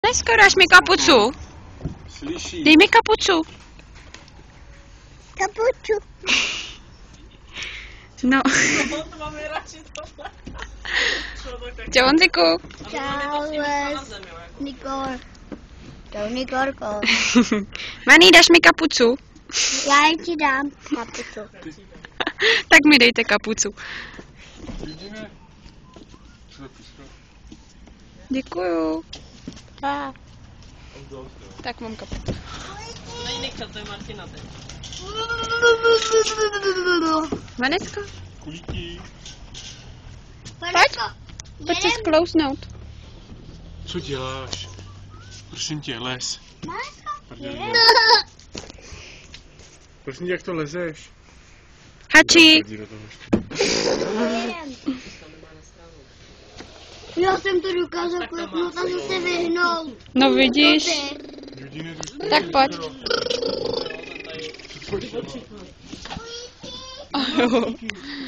Dneska dáš mi kapucu. Slyší. Dej mi kapucu. Kapuču. No. Čau, Honziku. Čau, Nikol. Čau, Nikolko. Maný, dáš mi kapucu? Já jen ti dám kapuču. Tak mi dejte kapucu. Vidíme? Děkuju. A. Tak mám kapucu. To je Martina teď. Vanecko, Kulíky. pojď se sklousnout. Co děláš? Prosím tě, les. Prdeli. Prosím tě, jak to lezeš? Hači. Jdi do toho ještě. Já jsem to dokázal klepnout a zase vyhnout. No vidíš. Judine, Tak pojď.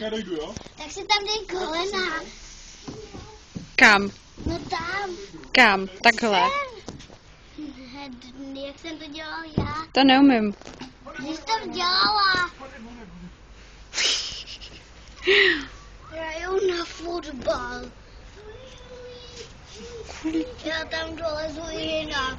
Já dojdu, jo? Tak si tam dej kolena. Kam? No tam. Kam? Takhle. Jak jsem to dělal já? To neumím. Když to dělala. Hraju na fotbal. Já tam dolezu jinak.